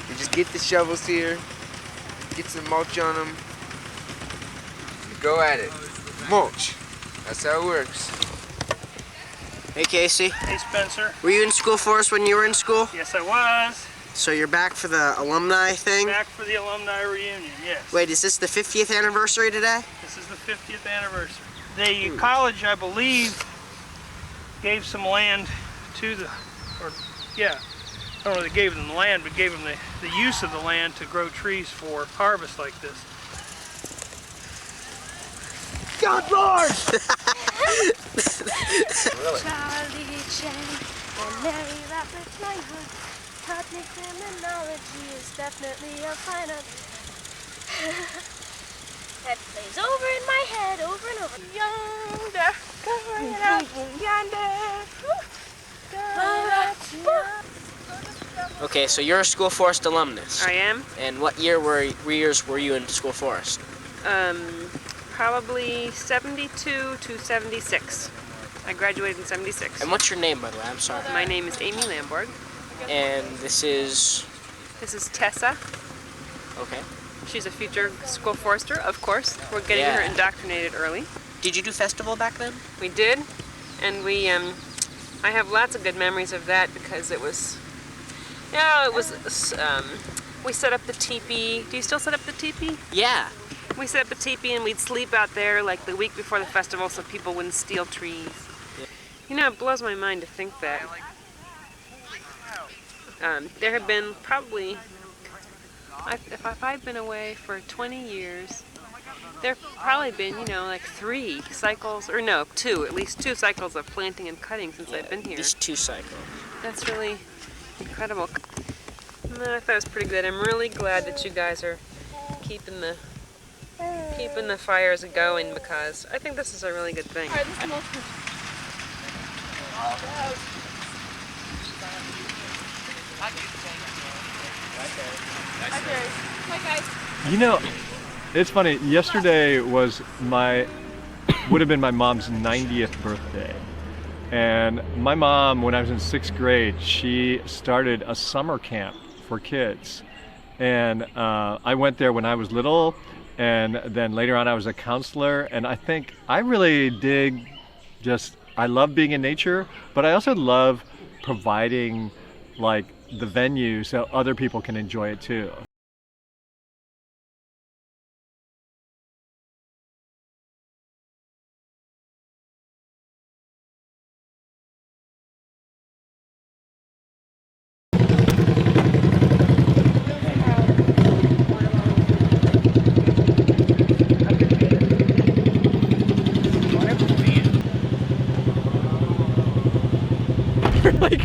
You just get the shovels here, get some mulch on them, and go at it. Mulch. That's how it works. Hey Casey. Hey Spencer. Were you in school for us when you were in school? Yes, I was. So you're back for the alumni thing? Back for the alumni reunion, yes. Wait, is this the 50th anniversary today? This is the 50th anniversary. The college, I believe, gave some land to the, I don't know if they gave them the land, but gave them the use of the land to grow trees for harvest like this. God Lord! Really? Charlie Chan and Mary Roberts Reinhardt taught me criminology is definitely a fine art. That plays over in my head over and over. Yonder, going out yonder. Okay, so you're a School Forest alumnus. I am. And what years were you in School Forest? Probably 72 to 76. I graduated in 76. And what's your name, by the way? I'm sorry. My name is Amy Lamborg. And this is... This is Tessa. Okay. She's a future School Forester, of course. We're getting her indoctrinated early. Did you do festival back then? We did, and we, I have lots of good memories of that because it was, we set up the teepee. Do you still set up the teepee? Yeah. We set up the teepee and we'd sleep out there like the week before the festival so people wouldn't steal trees. Yeah. You know, it blows my mind to think that there have been probably, if I've been away for 20 years, there have probably been, like 3 cycles, or no, 2, at least 2 cycles of planting and cutting since I've been here. At least 2 cycles. That's really incredible. No, I thought it was pretty good. I'm really glad that you guys are keeping the fires going because I think this is a really good thing. All right, this is the most... Hi guys. You know, it's funny. Yesterday would have been my mom's 90th birthday. And my mom, when I was in 6th grade, she started a summer camp for kids. And I went there when I was little, and then later on I was a counselor. And I think I really dig I love being in nature, but I also love providing like the venue so other people can enjoy it too. like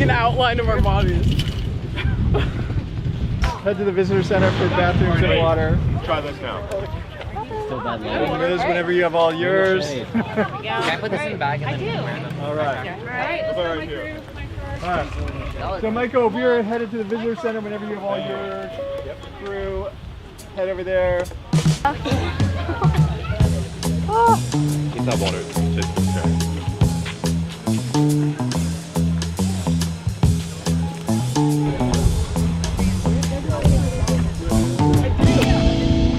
an outline of our bodies. Head to the visitor center for bathrooms and water. Try this now. Still bad lighting. Liz, whenever you have all yours. Can I put this in the bag and then wear them? All right. Alright, let's go here. All right. So Michael, we're headed to the visitor center whenever you have all yours. Through. Head over there. Keep that water.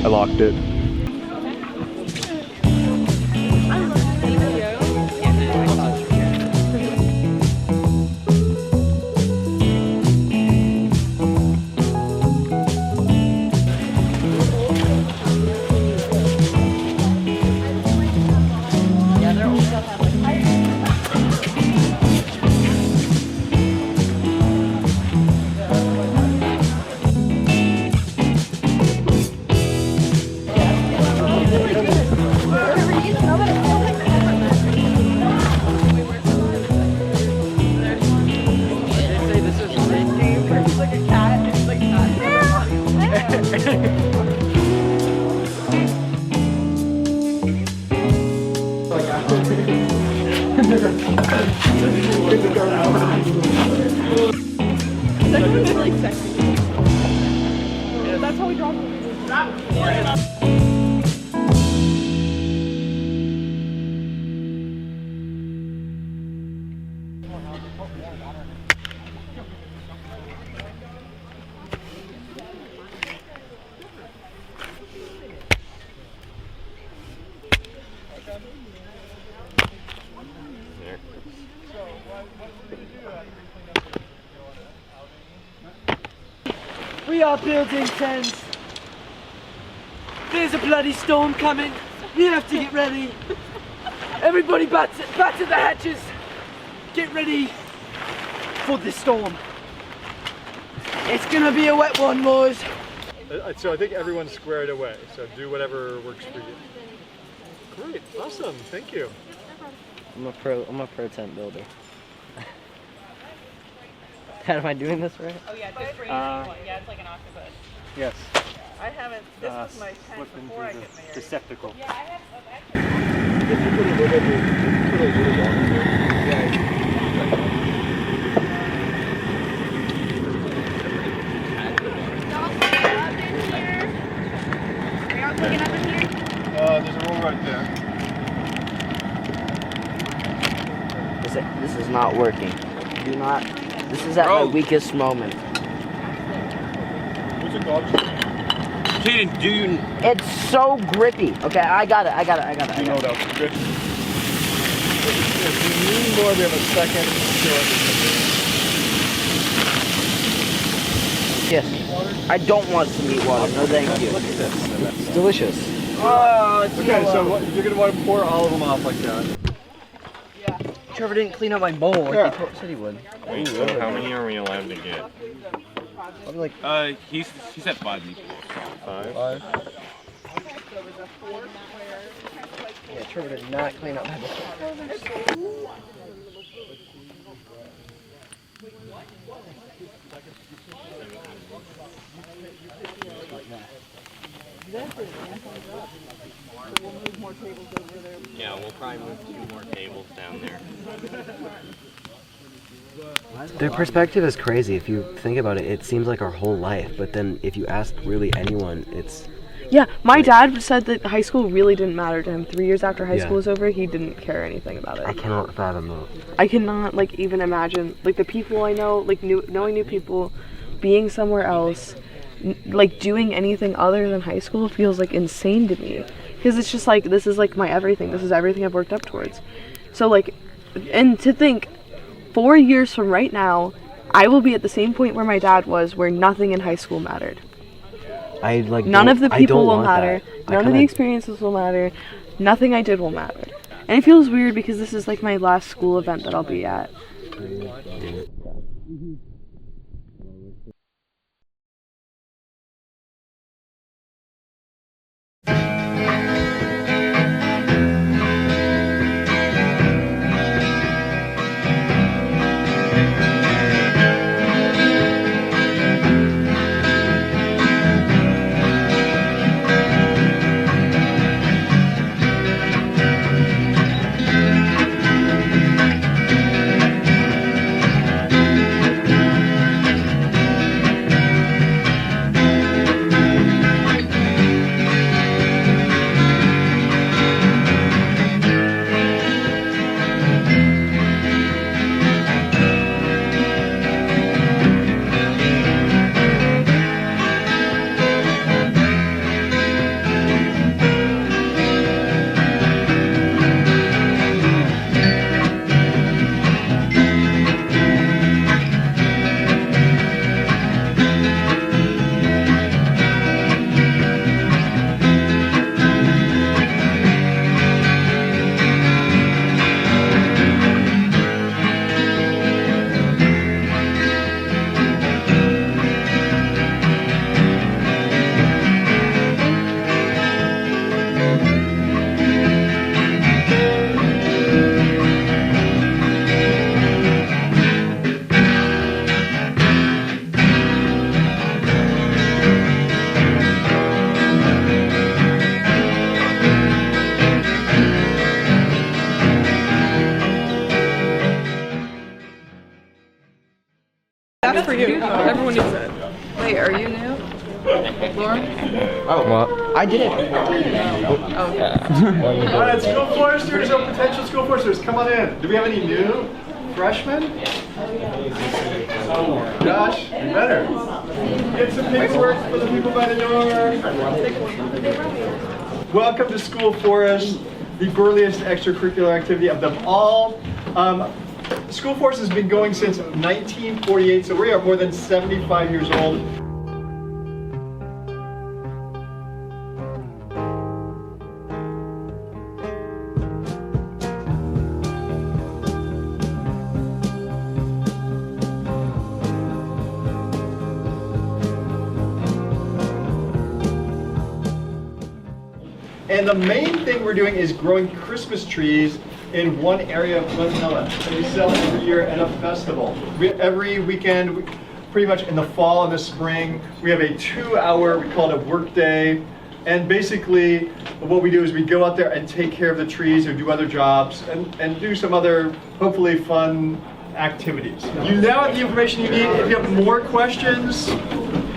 I locked it. That's how we draw movies. We are building tents. There's a bloody storm coming. We have to get ready. Everybody back to the hatches. Get ready for the storm. It's gonna be a wet one, boys. So I think everyone's squared away. So do whatever works for you. Great, awesome, thank you. I'm a pro tent builder. Am I doing this right? Oh yeah, just for you. Yeah, it's like an octopus. Yes. I haven't. This was my tent before I get married. Receptacle. Yeah, I have. There's a roll right there. This is not working. Do not. This is at my weakest moment. What's it called? Kaden, do you? It's so grippy. Okay, I got it. You know what else is good? If we need more, we have a second short. Yes. I don't want some meat water. No, thank you. Look at this. It's delicious. Oh, it's okay, so you're gonna want to pour all of them off like that. Trevor didn't clean up my bowl like he said he would. Wait, so how many are we allowed to get? Like, he said 5 people. 5? Yeah, Trevor did not clean up my bowl. Yeah, we'll probably move 2 more tables down there. Their perspective is crazy. If you think about it, it seems like our whole life. But then if you ask really anyone, it's... Yeah, my dad said that high school really didn't matter to him. 3 years after high Yeah. school was over, he didn't care anything about it. I cannot fathom that. I cannot, like, even imagine, like, the people I know, like, knowing new people, being somewhere else, like, doing anything other than high school feels, like, insane to me. Because it's just, like, this is, like, my everything. This is everything I've worked up towards. So, like, and to think, 4 years from right now, I will be at the same point where my dad was, where nothing in high school mattered. None of the people will matter. None of the experiences will matter. Nothing I did will matter. And it feels weird because this is like my last school event that I'll be at. That's for you. Everyone needs it. Wait, are you new? Lauren? Oh, what? I did it. All right, school foresters or potential school foresters, come on in. Do we have any new freshmen? Oh, Josh, you better. Get some paperwork for the people by the door. Welcome to School Forest, the burliest extracurricular activity of them all. School Forest has been going since 1948, so we are more than 75 years old. And the main thing we're doing is growing Christmas trees in one area of Guatemala. And we sell every year at a festival. Every weekend, pretty much in the fall and the spring, we have a 2-hour, we call it a work day. And basically, what we do is we go out there and take care of the trees or do other jobs and do some other, hopefully fun activities. You now have the information you need. If you have more questions,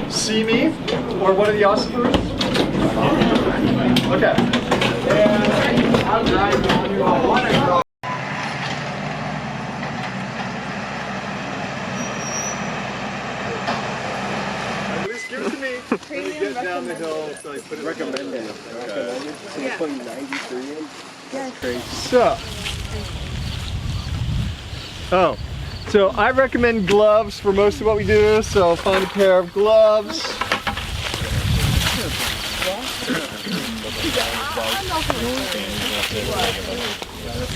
see me or one of the Oscars. Okay. Give it to me. When you get down the hill, so I put it recommended. Recommended. So you're putting 93 in? Yeah. Great. So I recommend gloves for most of what we do. So find a pair of gloves.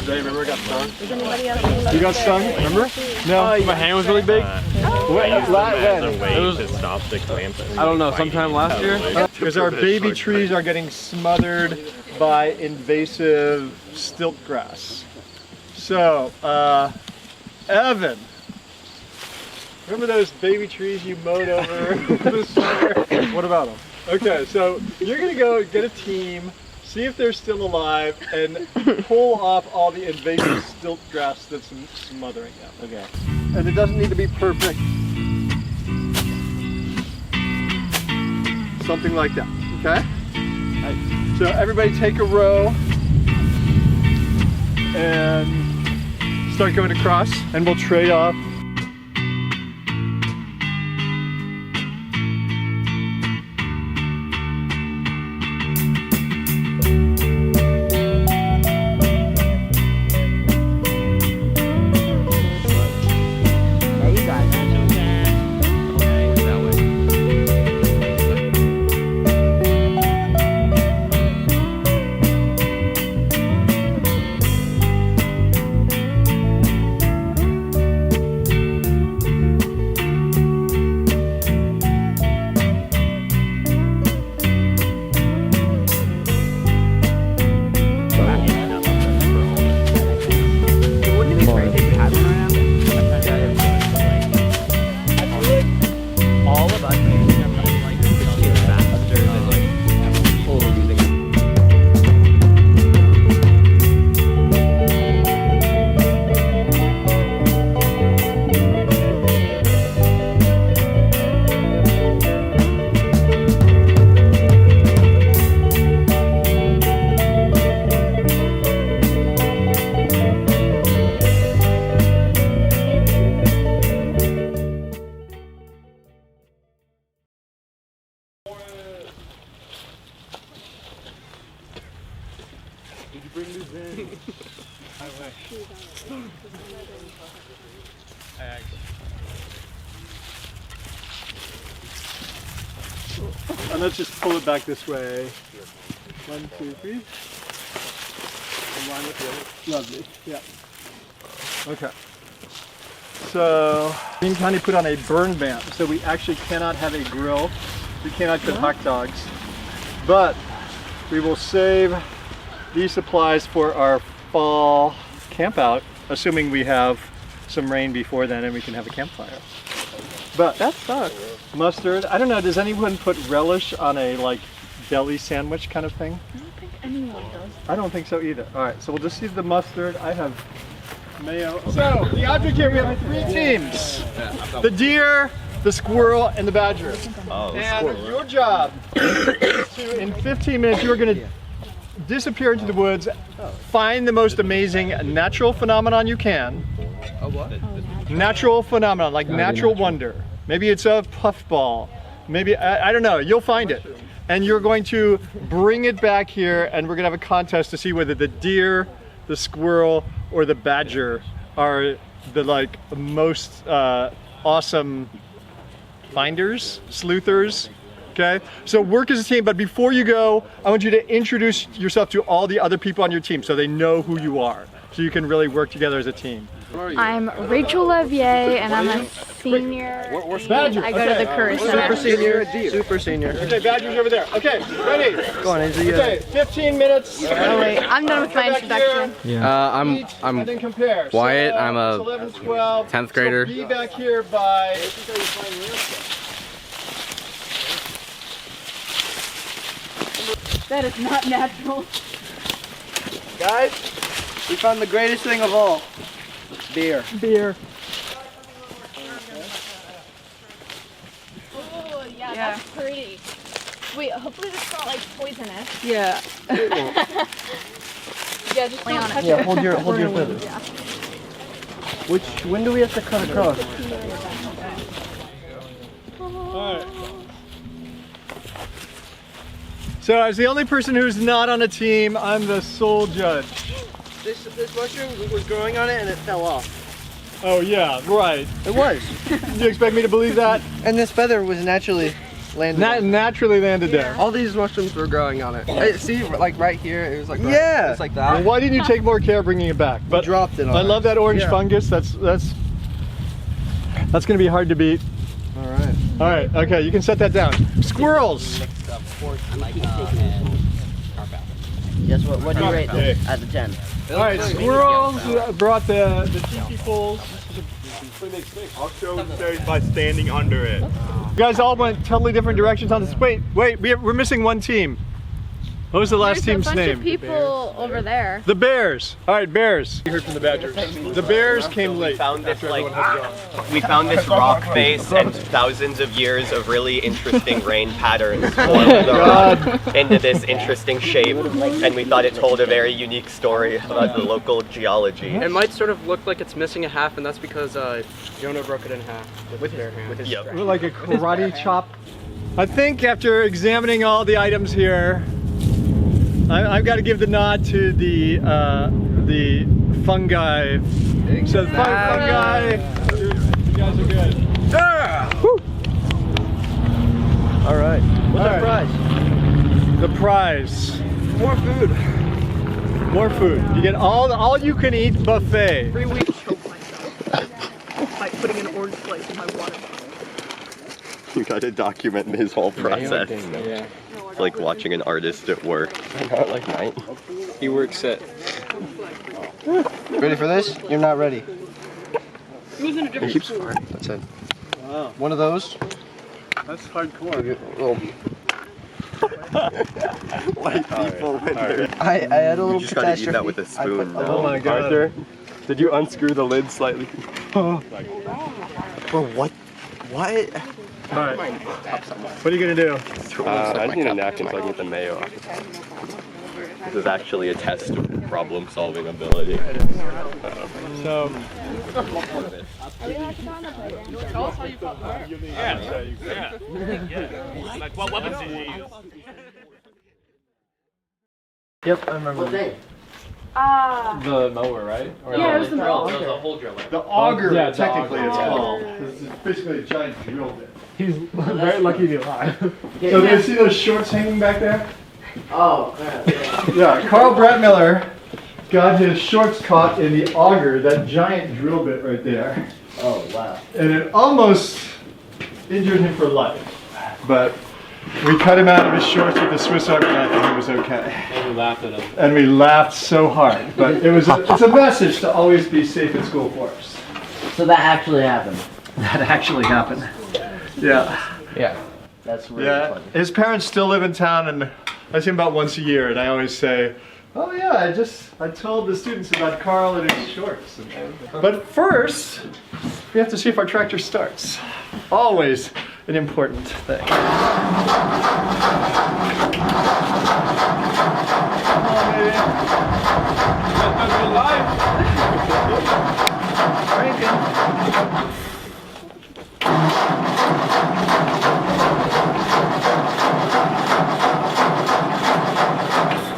Remember I got stung? You got stung? Remember? No. My hand was really big. When? It was to stop the clamping. I don't know, sometime last year? Because our baby trees are getting smothered by invasive stilt grass. So, Evan, remember those baby trees you mowed over this summer? What about them? Okay, so you're gonna go get a team, see if they're still alive, and pull off all the invasive stilt grass that's smothering them. Okay. And it doesn't need to be perfect. Something like that, okay? Right. So everybody take a row and start going across, and we'll trade off. Did you bring these in? I wish. And let's just pull it back this way. 1, 2, 3. In line with the other. Lovely. Yeah. Okay. So, Green County put on a burn ban, so we actually cannot have a grill. We cannot cook hot dogs. But we will save these supplies for our fall camp out, assuming we have some rain before then and we can have a campfire. But that sucks. Mustard. I don't know, does anyone put relish on a like deli sandwich kind of thing? I don't think anyone does. I don't think so either. Alright, so we'll just use the mustard. I have mayo. So, the object here, we have 3 teams. The deer, the squirrel, and the badger. Oh, the and squirrel. your job is to, in 15 minutes, you are going to disappear into the woods, find the most amazing natural phenomenon you can. A what? Natural phenomenon, like natural wonder. Maybe it's a puffball. Maybe, I don't know, you'll find it. And you're going to bring it back here, and we're going to have a contest to see whether the deer, the squirrel, or the badger are the like most awesome finders, sleuthers. Okay, so work as a team, but before you go, I want you to introduce yourself to all the other people on your team so they know who you are, so you can really work together as a team. I'm Rachel Levier, and I'm a senior. Badger. I go to the career center. Super senior. Okay, Badger's over there. Okay, ready? Go on, Izzy. Okay, 15 minutes. Oh wait, I'm done with my introduction. I'm And then compare. Wyatt. So, I'm a 11, 12. 10th grader. So be back here by. That is not natural. Guys, we found the greatest thing of all. Beer. Beer. Oh, yeah, that's pretty. Wait, hopefully this is not like poisonous. Yeah. Yeah, just don't touch Yeah, it. hold your feathers. Yeah. When do we have to cut across? Alright. So as the only person who's not on a team, I'm the sole judge. This mushroom was growing on it and it fell off. Oh yeah, right. It was. You expect me to believe that? And this feather was naturally landed. Naturally landed there. All these mushrooms were growing on it. Hey, see, like right here, it was like right, Yeah. it's like Well, that. why didn't you take more care bringing it back? But dropped it on I love that orange Yeah. fungus. That's gonna be hard to beat. All right. All right. Okay, you can set that down. Squirrels. Yes, what do you rate Okay. this out of 10? All right, squirrels brought the tiki poles. I'll show by standing under it. You guys all went totally different directions on this. Wait, we're missing one team. What was the last team's There's a bunch name? of people over there. The Bears. All right, Bears. You heard from the Badgers. The Bears came late. Found this after everyone had gone. we found this rock face and thousands of years of really interesting rain patterns formed the rock into this interesting shape, and we thought it told a very unique story about the local geology. It might sort of look like it's missing a half, and that's because Jonah broke it in half with his bare hand. Yep. Like a karate chop. I think after examining all the items here, I've got to give the nod to the fungi. So the fungi, you guys are good. Woo! All right. What's our prize? The prize. More food. More food. You get all you can eat buffet. 3 weeks choke myself by putting an orange slice in my water bottle. You gotta document his whole process. Yeah. It's like watching an artist at work. Not like mine. He works at. Ready for this? You're not ready. Who's in a different school? That's it. Wow. One of those. That's hardcore. White people when they're... I had a little You just gotta eat that with a catastrophe. spoon. Oh my god. Arthur, did you unscrew the lid slightly? Bro, what? What? Alright. What are you gonna do? I just need a napkin so I can get the mayo off. This is actually a test of problem-solving ability. So. Tell us how you got there. Yeah. Like what weapons did you use? Yep, I remember. The mower, right? Or Yeah, it was the mower. The hole driller. The auger, Yeah, the technically auger, it's yeah. called. This is basically a giant drill bit. He's very lucky to be alive. So do you see those shorts hanging back there? Oh, Yeah, Carl Brettmiller got his shorts caught in the auger, that giant drill bit right there. Oh, wow. And it almost injured him for life. But we cut him out of his shorts with the Swiss Army knife and he was okay. And we laughed at him. And we laughed so hard. But it's a message to always be safe at school for us. So that actually happened. That actually happened. Yeah. Yeah. That's really funny. His parents still live in town and I see him about once a year and I always say, oh yeah, I told the students about Carl and his shorts. But first, we have to see if our tractor starts. Always an important thing. Come on, baby.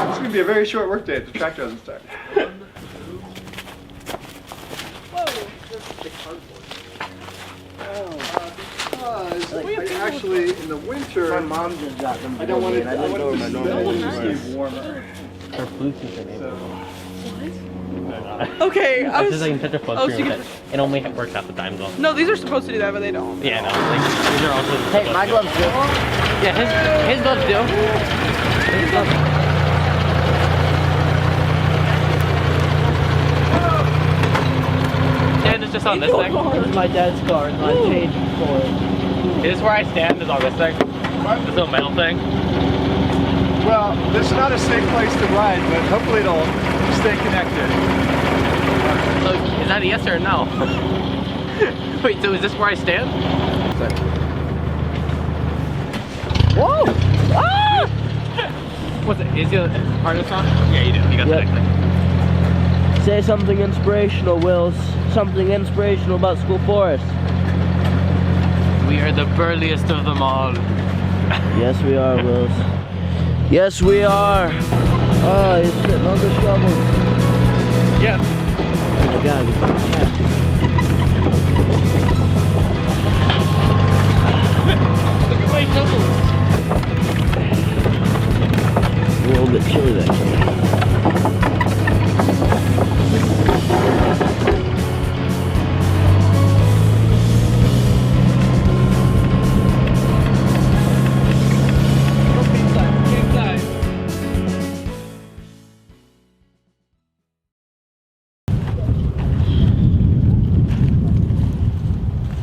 It's going to be a very short work day if the tractor doesn't start. Actually, in the winter, My mom just got them. I don't want it. I didn't know my to normal stay warmer. Her Bluetooth enabled. Okay, I was. Just like such a float Oh, through so you with it. It only works half the time though. No, these are supposed to do that, but they don't. Yeah, no. Like, these are also. Hey, my gloves do. Yeah, his gloves do. His gloves. Stand is just on this thing. This is my dad's car, and I paid for it. This is where I stand is on this thing. This little metal thing. Well, this is not a safe place to ride, but hopefully it'll stay connected. So, is that a yes or a no? Wait, so is this where I stand? Whoa! Ah! What's it? Is the harness on? Yeah, you do. You got the next thing. Say something inspirational, Wills. Something inspirational about School Forest. We are the burliest of them all. Yes, we are, Wills. Yes, we are. Oh, he's sitting on the shovel. Yes. Oh my God, he's got a cat. Look at my shovels. A little bit chilly that day.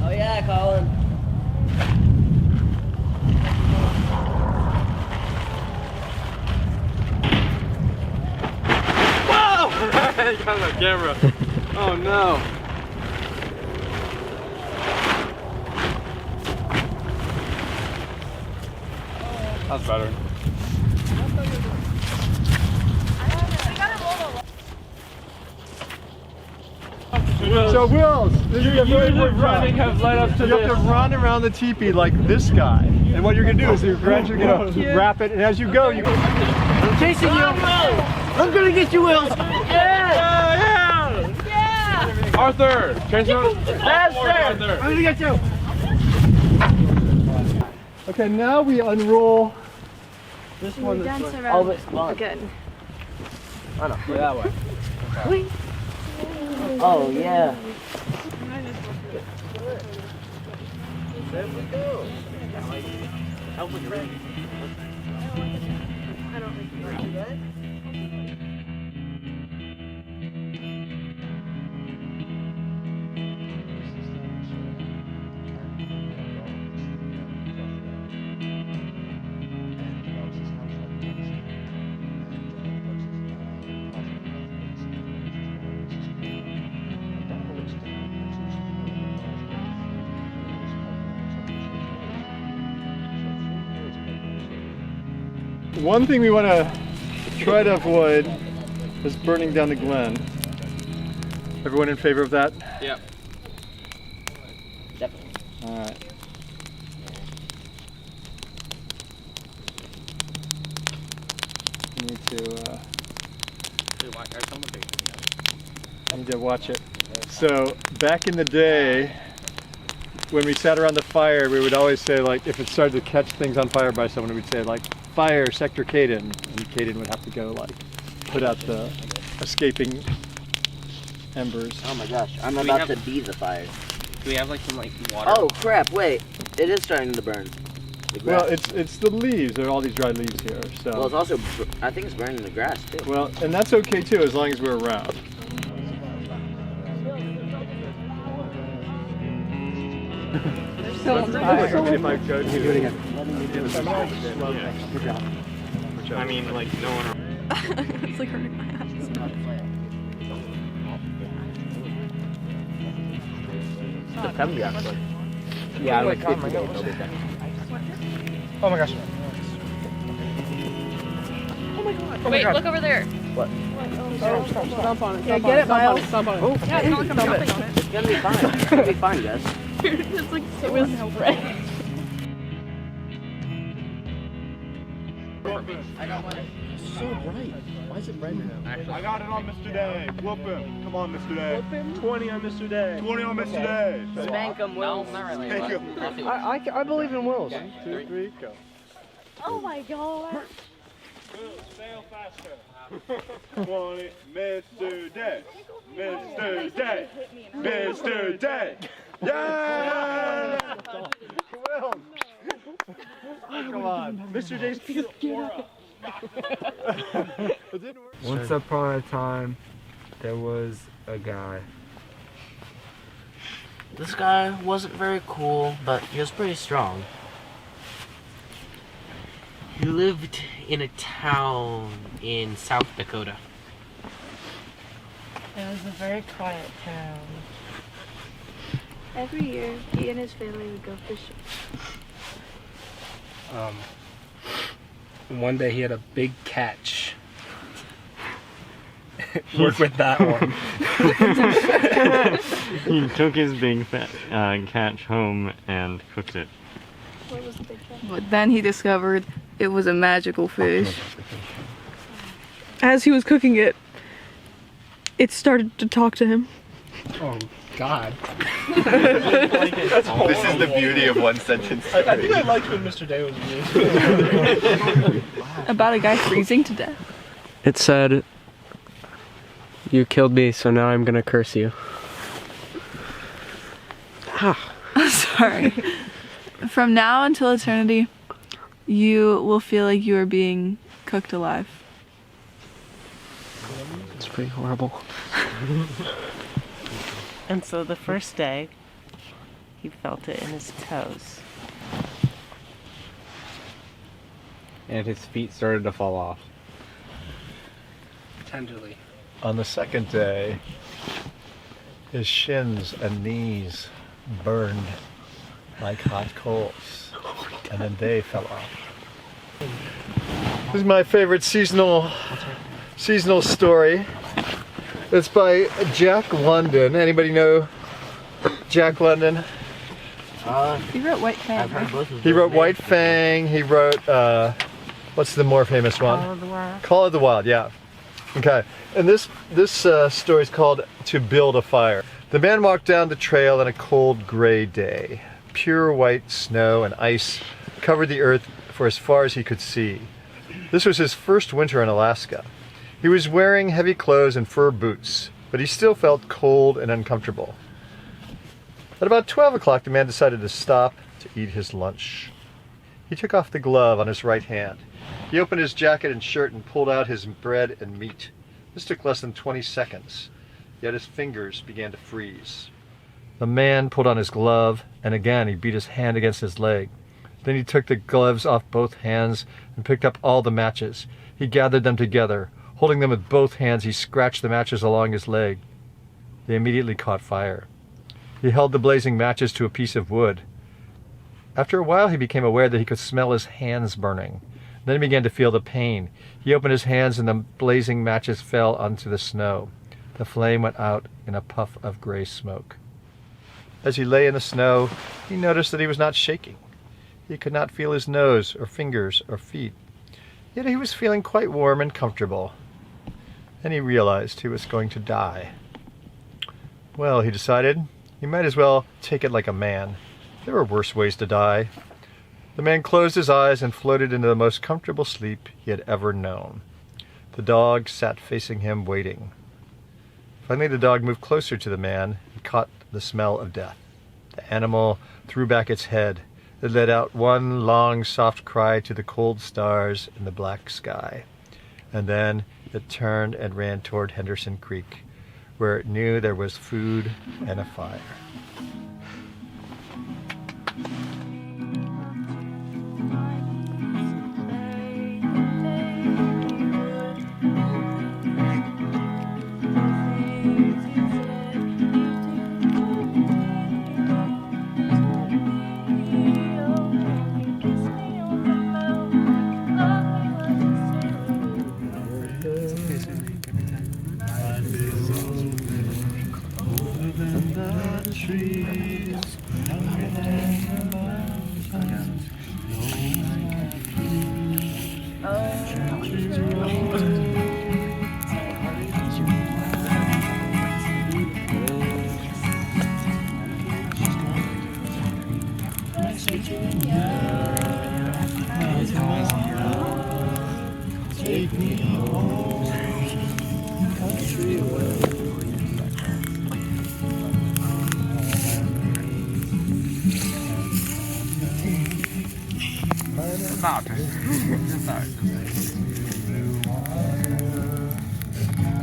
Oh yeah, Colin. Whoa! I got my camera. Oh no. That's better. So Wills, this is a very important running have led up to You have to run around the teepee like this guy. And what you're gonna do is you're gradually gonna wrap it, and as you go, you I'm chasing you. I'm gonna get you, Wills. Yeah! Yeah! Arthur! Chase him! Faster! I'm gonna get you. Okay, now we unroll This one is dance fun. around. Oh, it's fun. Good. Oh no, go that way. Oh yeah. There we go. Help with friend. I don't think you like that. One thing we want to try to avoid is burning down the glen. Everyone in favor of that? Yep. Definitely. All right. Need to watch it. So back in the day, when we sat around the fire, we would always say, like, if it started to catch things on fire by someone, we'd say, like, fire, Sector Caden. And Caden would have to go, like, put out the escaping embers. Oh my gosh, I'm about to be the fire. Do we have, like, some, like, water? Oh crap, wait. It is starting to burn. Well, it's the leaves. There are all these dry leaves here. So. Well, it's also, I think it's burning the grass too. Well, and that's okay too, as long as we're around. If I go to do it again. I mean, like, no one. It's like hurting my ass. It's heavy actually. Yeah, Oh like my God, 50 days. Oh my gosh. Wait, look over there. What? Stomp on it. Yeah, get it, Miles. Stomp on it. Oh, Yeah, Colin, come jumping on it. it's gonna be fine. It's gonna be fine, guys. It's like so red. I got one. It's so bright. Why is it bright now? I got it on Mr. Day. Whoop him. Come on, Mr. Day. Whoop him. 20 on Mr. Day. 20 on Mr. Day. Spank him, Will. Not really. Thank you. I believe in Wills. 2, 3, go. Oh my god. Fail faster. Want it, Mr. Day, Mr. Day, Mr. Day. Yeah! Come on. Mr. Day's aura. Once upon a time, there was a guy. This guy wasn't very cool, but he was pretty strong. He lived in a town in South Dakota. It was a very quiet town. Every year, he and his family would go fishing. One day he had a big catch. Work with that one. He took his big catch home and cooked it. What was the big catch? But then he discovered it was a magical fish. As he was cooking it, it started to talk to him. Oh, God. This is the beauty of one sentence. I think I liked when Mr. Day was music. About a guy freezing to death. It said, "You killed me, so now I'm gonna curse you." I'm sorry. From now until eternity, you will feel like you are being cooked alive. It's pretty horrible. And so the first day, he felt it in his toes. And his feet started to fall off. Tenderly. On the second day, his shins and knees burned like hot coals, and then they fell off. This is my favorite seasonal story. It's by Jack London. Anybody know Jack London? He wrote White Fang. I've heard both of He those wrote names. White Fang. He wrote, what's the more famous one? Call of the Wild. Call of the Wild, yeah. Okay, and this story is called To Build a Fire. The man walked down the trail on a cold gray day. Pure white snow and ice covered the earth for as far as he could see. This was his first winter in Alaska. He was wearing heavy clothes and fur boots, but he still felt cold and uncomfortable. At about 12 o'clock, the man decided to stop to eat his lunch. He took off the glove on his right hand. He opened his jacket and shirt and pulled out his bread and meat. This took less than 20 seconds, yet his fingers began to freeze. The man pulled on his glove, and again he beat his hand against his leg. Then he took the gloves off both hands and picked up all the matches. He gathered them together. Holding them with both hands, he scratched the matches along his leg. They immediately caught fire. He held the blazing matches to a piece of wood. After a while, he became aware that he could smell his hands burning. Then he began to feel the pain. He opened his hands and the blazing matches fell onto the snow. The flame went out in a puff of gray smoke. As he lay in the snow, he noticed that he was not shaking. He could not feel his nose or fingers or feet. Yet he was feeling quite warm and comfortable. Then he realized he was going to die. Well, he decided, he might as well take it like a man. There were worse ways to die. The man closed his eyes and floated into the most comfortable sleep he had ever known. The dog sat facing him, waiting. Finally, the dog moved closer to the man and caught the smell of death. The animal threw back its head. It let out one long, soft cry to the cold stars in the black sky. And then it turned and ran toward Henderson Creek, where it knew there was food and a fire. Take me home. start. Just start.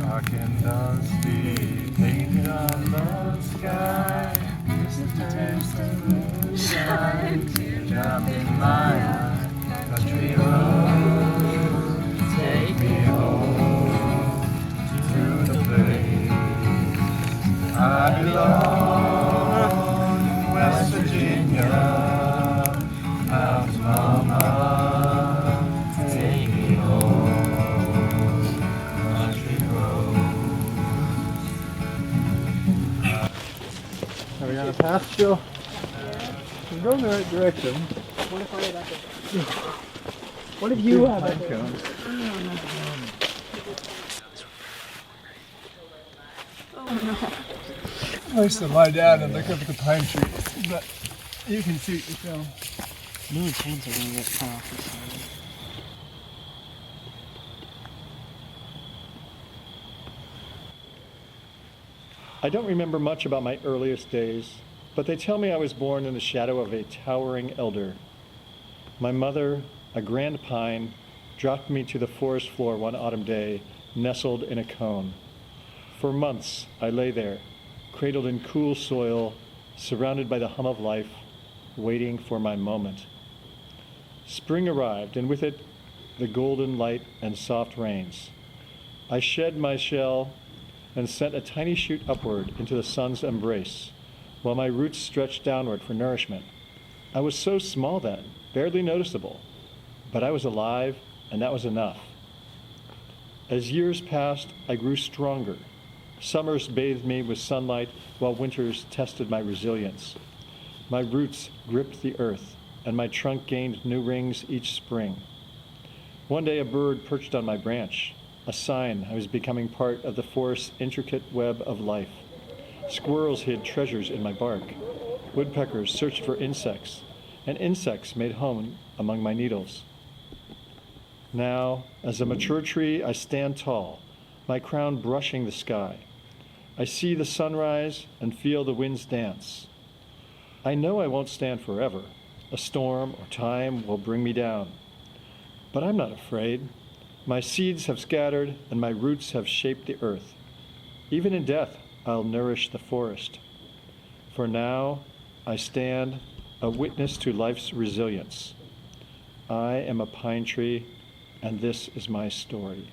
Dark and dusty, painted on the sky. Just a taste of moonshine, teardrop in my eye. Country road, take me home to the place I belong. West Virginia, how's mama? Take me home, country road. Are we on a path still? We're going the right direction. What if you have it? Oh no. I used to lie down and look up at the pine trees, but you can see the film. New chains are gonna get cut off this side. I don't remember much about my earliest days, but they tell me I was born in the shadow of a towering elder. My mother, a grand pine, dropped me to the forest floor one autumn day, nestled in a cone. For months, I lay there, cradled in cool soil, surrounded by the hum of life, waiting for my moment. Spring arrived, and with it, the golden light and soft rains. I shed my shell and sent a tiny shoot upward into the sun's embrace, while my roots stretched downward for nourishment. I was so small then, barely noticeable, but I was alive, and that was enough. As years passed, I grew stronger. Summers bathed me with sunlight, while winters tested my resilience. My roots gripped the earth, and my trunk gained new rings each spring. One day a bird perched on my branch, a sign I was becoming part of the forest's intricate web of life. Squirrels hid treasures in my bark. Woodpeckers searched for insects, and insects made home among my needles. Now, as a mature tree, I stand tall, my crown brushing the sky. I see the sunrise and feel the winds dance. I know I won't stand forever. A storm or time will bring me down. But I'm not afraid. My seeds have scattered and my roots have shaped the earth. Even in death, I'll nourish the forest. For now, I stand a witness to life's resilience. I am a pine tree, and this is my story.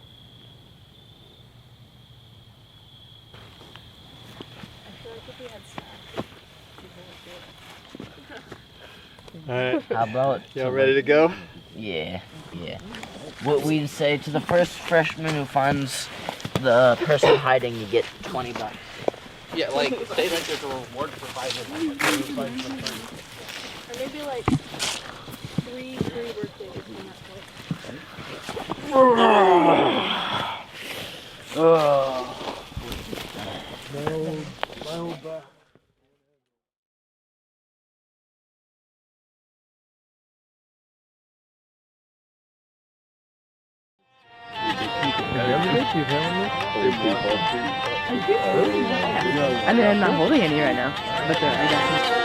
All right. How about Y'all ready to go? Yeah, yeah. What we'd say to the first freshman who finds the person hiding, you get $20. Yeah, like, say like there's a reward for 5 minutes. Or maybe like three birthdays in that place. I mean, I'm not holding any right now, but I got some.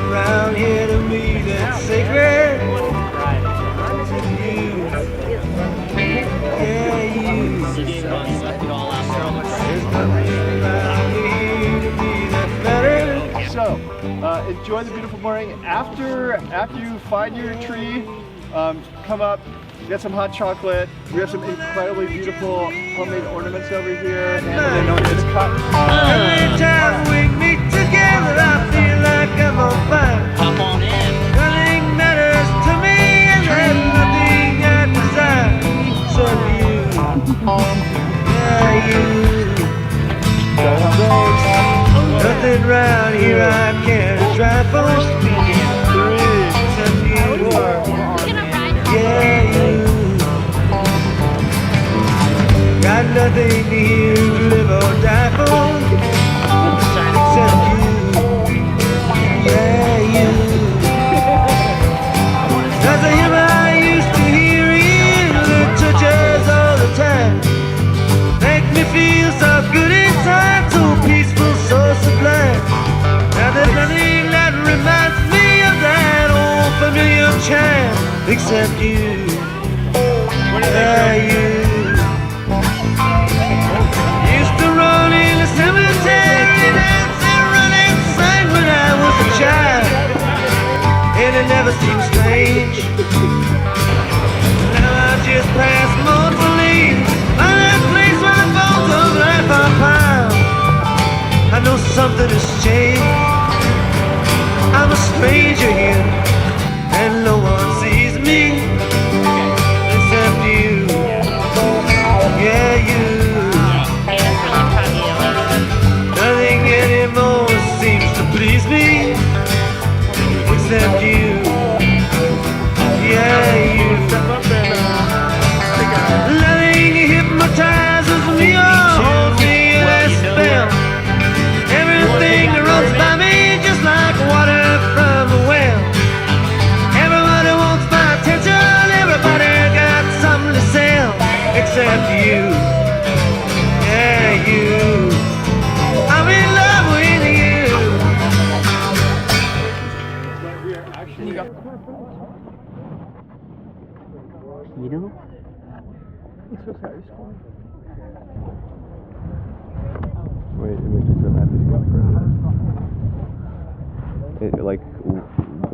Around here to me that's sacred. So, enjoy the beautiful morning. After you find your tree, come up, get some hot chocolate. We have some incredibly beautiful homemade ornaments over here. And it's cut. Every time we meet together, I feel like I'm on fire. Running round here, I can't drive for except you. Yeah, you. Got nothing here to live or die for except you. Yeah, you. As a hymn I used to hear in the churches all the time, make me feel so good inside, so peaceful, so sublime. Now there's nothing that reminds me of that old familiar chime except you. Yeah, you. Used to run in the cemetery, dance and run and sing when I was a child, and it never seemed strange. Now I just pass mournfully by that place where the bones of life are piled. I know something has changed. I'm a stranger here, and no one sees me except you. Yeah, you. Nothing anymore seems to please me except you. Yeah, you. Nothing hypnotizes me or holds me in a spell. Everything runs by me just like water from a well. Everybody wants my attention, everybody got something to sell except you. Yeah, you. I'm in love with you. You know? Wait, it makes me so happy to go for like.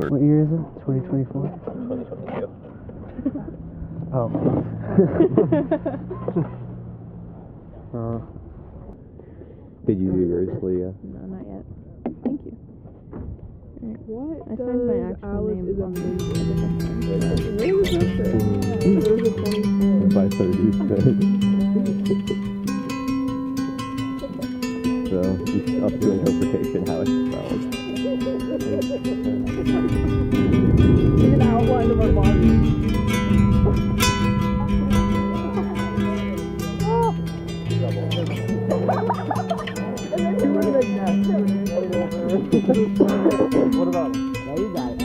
What year is it? 2024? 2022. Oh. Did you do yours, Leah? No, not yet. Thank you. What? I signed my actual name on the By 30 So, it's up to interpretation how it's spelled. An outline of our body. What about it? Now you got it.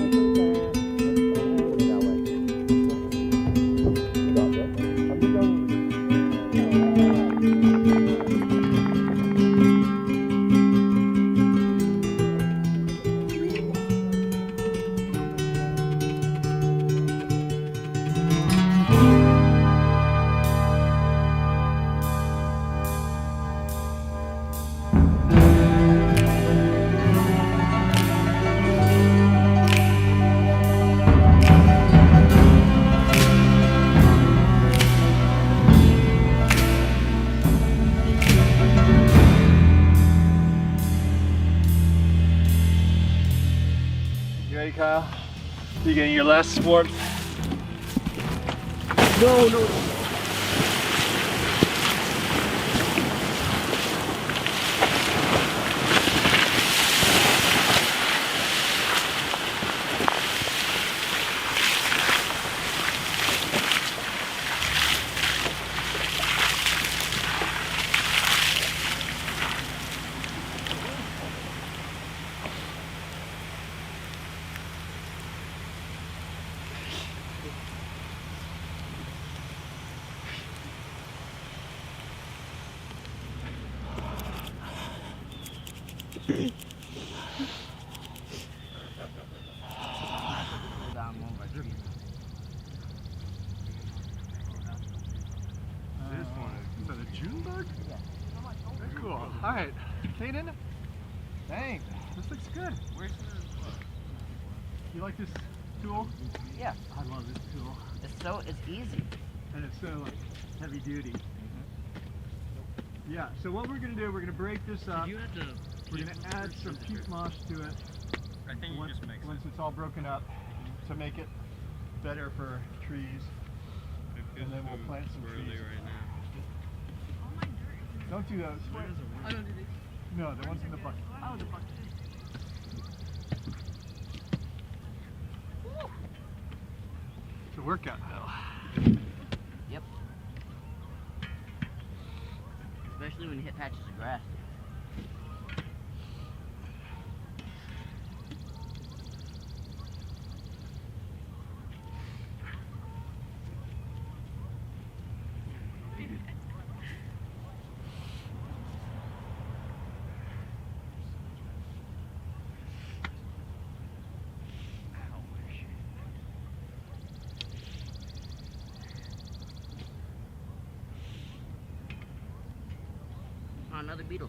You ready, Kyle? You getting your last sport? No. This one, is that a June bug? Yeah. Very cool. Alright, staying in it? Dang, this looks good. Where's the... You like this tool? Yeah. I love this tool. It's easy. And it's so like heavy duty. Yeah, so what we're going to do, we're going to break this up. We're going to add some peat moss to it. I think you just mix once it's all broken up to make it better for trees. And then we'll plant some trees. Right now. Don't do those. I don't do these. No, the one's in the bucket. Oh, the bucket. It's a workout though. Yep. Especially when you hit patches of grass. Oh, another beetle.